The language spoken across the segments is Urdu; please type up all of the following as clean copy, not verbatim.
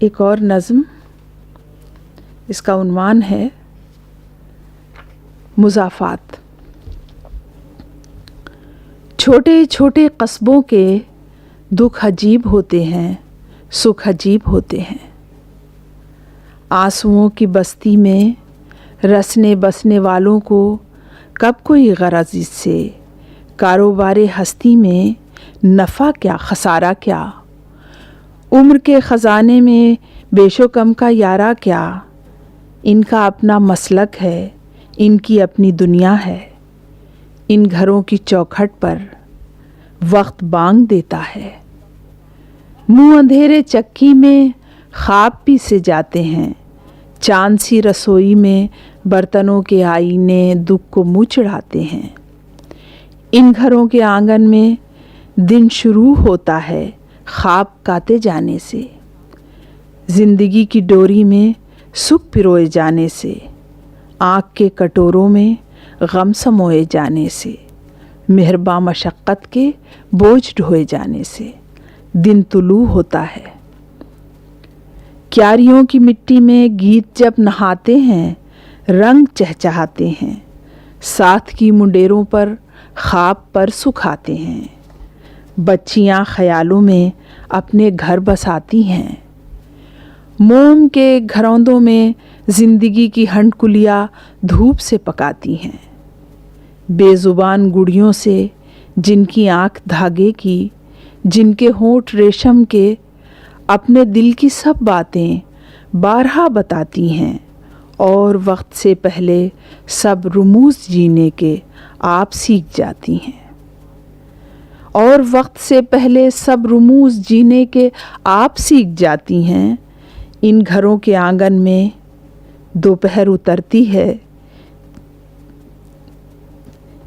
ایک اور نظم، اس کا عنوان ہے مضافات۔ چھوٹے چھوٹے قصبوں کے دکھ عجیب ہوتے ہیں، سکھ عجیب ہوتے ہیں۔ آنسوؤں کی بستی میں رسنے بسنے والوں کو کب کوئی غرض اس سے، کاروبار ہستی میں نفع کیا خسارہ کیا، عمر کے خزانے میں بیش و کم کا یارہ کیا۔ ان کا اپنا مسلک ہے، ان کی اپنی دنیا ہے، ان گھروں کی چوکھٹ پر وقت بانگ دیتا ہے۔ منہ اندھیرے چکی میں خواب پیسے جاتے ہیں، چاند سی رسوئی میں برتنوں کے آئینے دکھ کو منہ چڑھاتے ہیں۔ ان گھروں کے آنگن میں دن شروع ہوتا ہے خواب کاتے جانے سے، زندگی کی ڈوری میں سکھ پروئے جانے سے، آنکھ کے کٹوروں میں غم سموئے جانے سے، مہرباں مشقت کے بوجھ ڈھوئے جانے سے دن طلوع ہوتا ہے۔ کیاریوں کی مٹی میں گیت جب نہاتے ہیں، رنگ چہچہاتے ہیں، ساتھ کی منڈیروں پر خواب پر سکھاتے ہیں۔ بچیاں خیالوں میں اپنے گھر بساتی ہیں، موم کے گھروندوں میں زندگی کی ہنڈ کلیاں دھوپ سے پکاتی ہیں۔ بے زبان گڑیوں سے جن کی آنکھ دھاگے کی، جن کے ہونٹ ریشم کے، اپنے دل کی سب باتیں بارہا بتاتی ہیں، اور وقت سے پہلے سب رموز جینے کے آپ سیکھ جاتی ہیں، اور وقت سے پہلے سب رموز جینے کے آپ سیکھ جاتی ہیں۔ ان گھروں کے آنگن میں دوپہر اترتی ہے،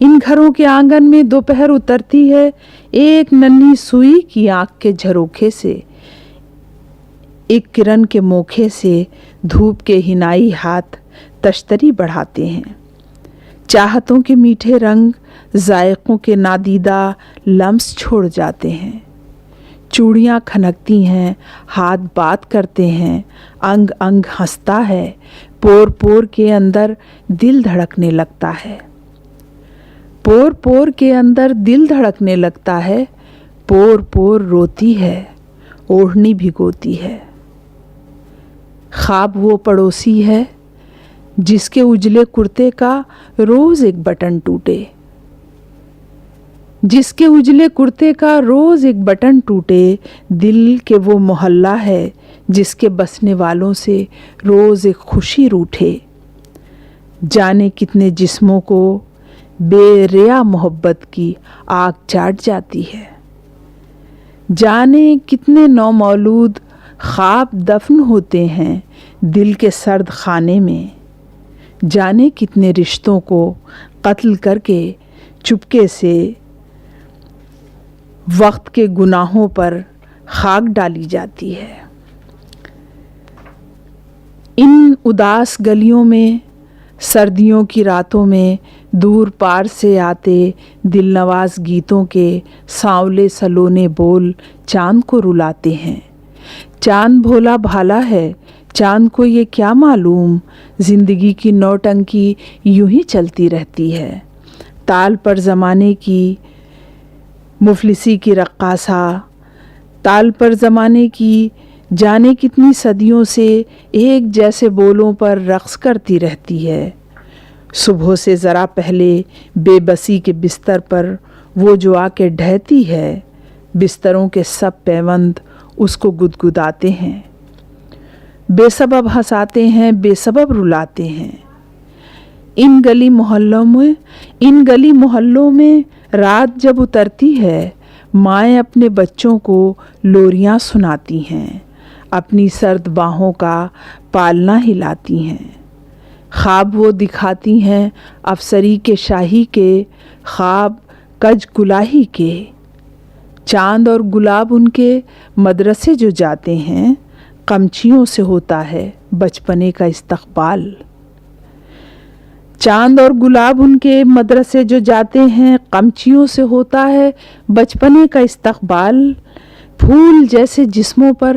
ان گھروں کے آنگن میں دوپہر اترتی ہے، ایک ننھی سوئی کی آنکھ کے جھروکے سے، ایک کرن کے موکھے سے دھوپ کے ہنائی ہاتھ تشتری بڑھاتے ہیں۔ چاہتوں کے میٹھے رنگ ذائقوں کے نادیدہ لمس چھوڑ جاتے ہیں۔ چوڑیاں کھنکتی ہیں، ہاتھ بات کرتے ہیں، انگ انگ ہنستا ہے، پور پور کے اندر دل دھڑکنے لگتا ہے، پور پور کے اندر دل دھڑکنے لگتا ہے، پور پور روتی ہے، اوڑھنی بھگوتی ہے۔ خواب وہ پڑوسی ہے جس کے اجلے کرتے کا روز ایک بٹن ٹوٹے، جس کے اجلے کرتے کا روز ایک بٹن ٹوٹے، دل کے وہ محلہ ہے جس کے بسنے والوں سے روز ایک خوشی روٹھے۔ جانے کتنے جسموں کو بے ریا محبت کی آگ چاٹ جاتی ہے، جانے کتنے نومولود خواب دفن ہوتے ہیں دل کے سرد خانے میں، جانے کتنے رشتوں کو قتل کر کے چپکے سے وقت کے گناہوں پر خاک ڈالی جاتی ہے۔ ان اداس گلیوں میں، سردیوں کی راتوں میں، دور پار سے آتے دل نواز گیتوں کے سانولے سلونے بول چاند کو رلاتے ہیں۔ چاند بھولا بھالا ہے، چاند کو یہ کیا معلوم، زندگی کی نوٹنکی یوں ہی چلتی رہتی ہے۔ تال پر زمانے کی مفلسی کی رقاصہ، تال پر زمانے کی جانے کتنی صدیوں سے ایک جیسے بولوں پر رقص کرتی رہتی ہے۔ صبح سے ذرا پہلے بے بسی کے بستر پر وہ جو آ کے ڈھہتی ہے، بستروں کے سب پیوند اس کو گدگداتے ہیں، بے سبب ہنساتے ہیں، بے سبب رلاتے ہیں۔ ان گلی محلوں میں رات جب اترتی ہے، مائیں اپنے بچوں کو لوریاں سناتی ہیں، اپنی سرد باہوں کا پالنا ہلاتی ہیں۔ خواب وہ دکھاتی ہیں افسری کے شاہی کے، خواب کج گلاہی کے۔ چاند اور گلاب ان کے مدرسے جو جاتے ہیں، قمچیوں سے ہوتا ہے بچپنے کا استقبال۔ چاند اور گلاب ان کے مدرسے جو جاتے ہیں، قمچیوں سے ہوتا ہے بچپنے کا استقبال۔ پھول جیسے جسموں پر